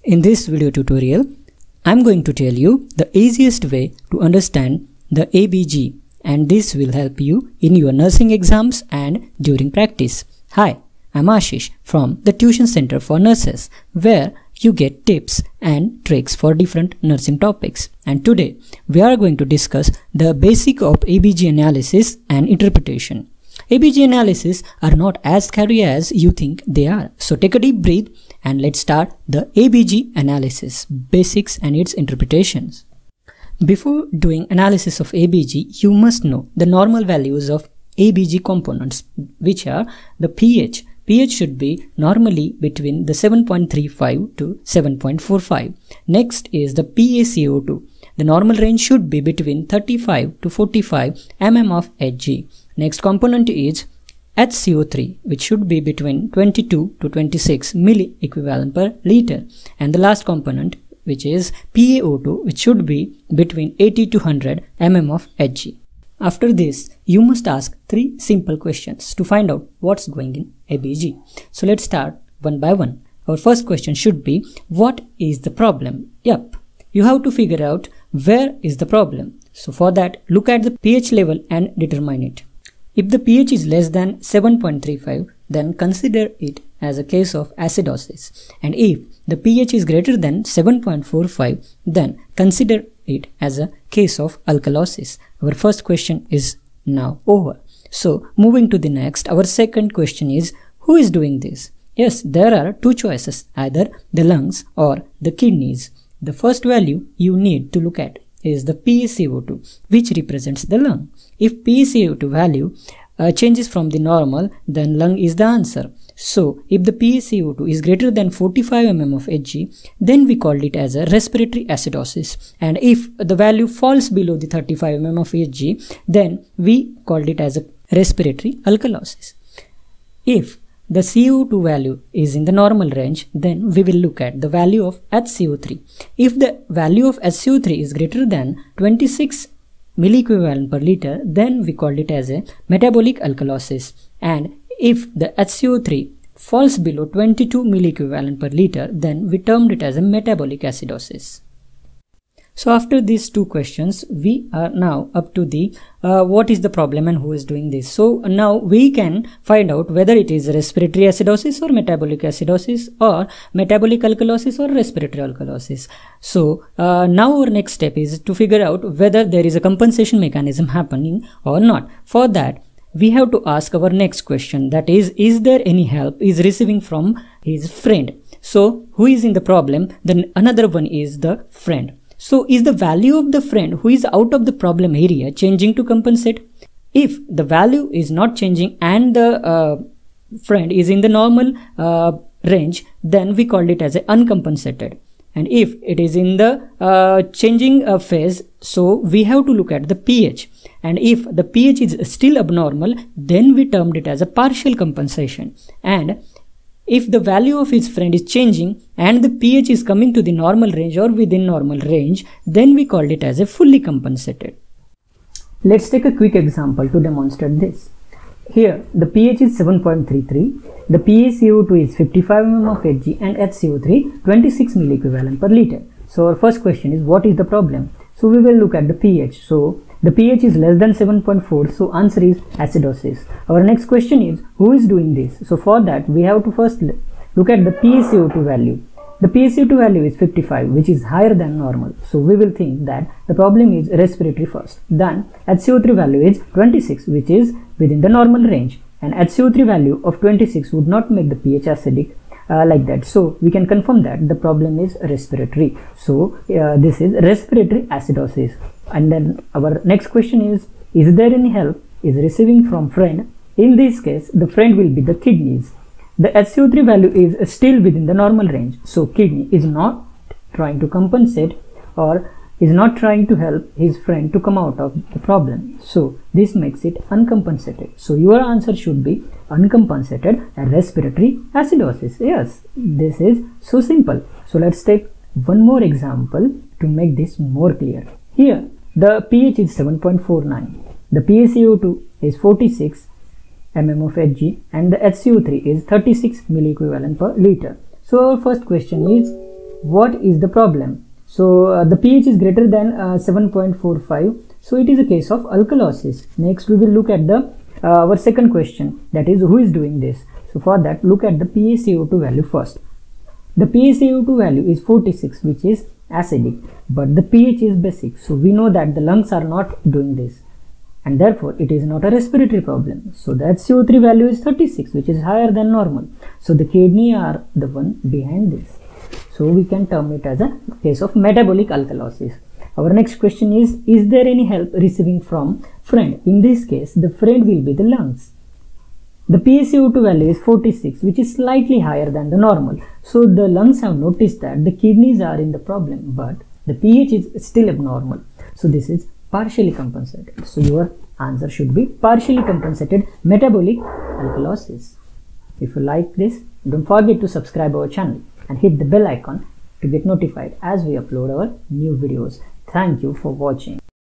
In this video tutorial, I'm going to tell you the easiest way to understand the ABG, and this will help you in your nursing exams and during practice. Hi, I'm Ashish from the Tuition Center for Nurses, where you get tips and tricks for different nursing topics. And today we are going to discuss the basic of ABG analysis and interpretation. ABG analysis are not as scary as you think they are. So take a deep breath and let's start the ABG analysis, basics and its interpretations. Before doing analysis of ABG, you must know the normal values of ABG components, which are the pH. pH should be normally between the 7.35 to 7.45. Next is the PaCO2. The normal range should be between 35 to 45 mm of Hg. Next component is HCO3, which should be between 22 to 26 milli equivalent per liter. And the last component, which is PaO2, which should be between 80 to 100 mm of Hg. After this, you must ask 3 simple questions to find out what's going in ABG. So let's start one by one. Our first question should be, what is the problem? Yep, you have to figure out where is the problem. So for that, look at the pH level and determine it. If the pH is less than 7.35, then consider it as a case of acidosis. And if the pH is greater than 7.45, then consider it as a case of alkalosis. Our first question is now over. So moving to the next, our second question is, who is doing this? Yes, there are 2 choices, either the lungs or the kidneys. The first value you need to look at is the PaCO2, which represents the lung. If PaCO2 value changes from the normal, then lung is the answer. So if the PaCO2 is greater than 45 mm of Hg, then we called it as a respiratory acidosis. And if the value falls below the 35 mm of Hg, then we called it as a respiratory alkalosis. If the CO2 value is in the normal range, then we will look at the value of HCO3. If the value of HCO3 is greater than 26 milliequivalent per liter, then we called it as a metabolic alkalosis. And if the HCO3 falls below 22 milliequivalent per liter, then we termed it as a metabolic acidosis. So after these 2 questions, we are now up to the what is the problem and who is doing this. So now we can find out whether it is respiratory acidosis or metabolic acidosis or metabolic alkalosis or respiratory alkalosis. So now our next step is to figure out whether there is a compensation mechanism happening or not. For that, we have to ask our next question, that is there any help is receiving from his friend? So who is in the problem? Then another one is the friend. So is the value of the friend who is out of the problem area changing to compensate? If the value is not changing and the friend is in the normal range, then we called it as a uncompensated. And if it is in the changing phase, so we have to look at the pH. And if the pH is still abnormal, then we termed it as a partial compensation. And if the value of his friend is changing and the pH is coming to the normal range or within normal range, then we called it as a fully compensated. Let's take a quick example to demonstrate this. Here the pH is 7.33, the PaCO2 is 55 mm of Hg and HCO3 26 milliequivalent per liter. So our first question is, what is the problem? So we will look at the pH. So the pH is less than 7.4, so answer is acidosis. Our next question is, who is doing this? So for that, we have to first look at the PaCO2 value. The PaCO2 value is 55, which is higher than normal. So we will think that the problem is respiratory first. Then HCO3 value is 26, which is within the normal range. And HCO3 value of 26 would not make the pH acidic like that. So we can confirm that the problem is respiratory. So this is respiratory acidosis. And then our next question is there any help is receiving from friend? In this case, the friend will be the kidneys. The HCO3 value is still within the normal range. So kidney is not trying to compensate or is not trying to help his friend to come out of the problem. So this makes it uncompensated. So your answer should be uncompensated respiratory acidosis. Yes, this is so simple. So let's take one more example to make this more clear. Here the pH is 7.49, the PaCO2 is 46 mm of Hg and the HCO3 is 36 milliequivalent per liter. So our first question is, what is the problem? So the pH is greater than 7.45, so it is a case of alkalosis. Next we will look at the our second question, that is, who is doing this? So for that, look at the PaCO2 value first. The PaCO2 value is 46, which is acidic, but the pH is basic, so we know that the lungs are not doing this, and therefore it is not a respiratory problem. So that CO3 value is 36, which is higher than normal, so the kidney are the one behind this. So we can term it as a case of metabolic alkalosis. Our next question is there any help receiving from friend? In this case, the friend will be the lungs. The PaCO2 value is 46, which is slightly higher than the normal. So the lungs have noticed that the kidneys are in the problem, but the pH is still abnormal. So this is partially compensated. So your answer should be partially compensated metabolic alkalosis. If you like this, don't forget to subscribe our channel and hit the bell icon to get notified as we upload our new videos. Thank you for watching.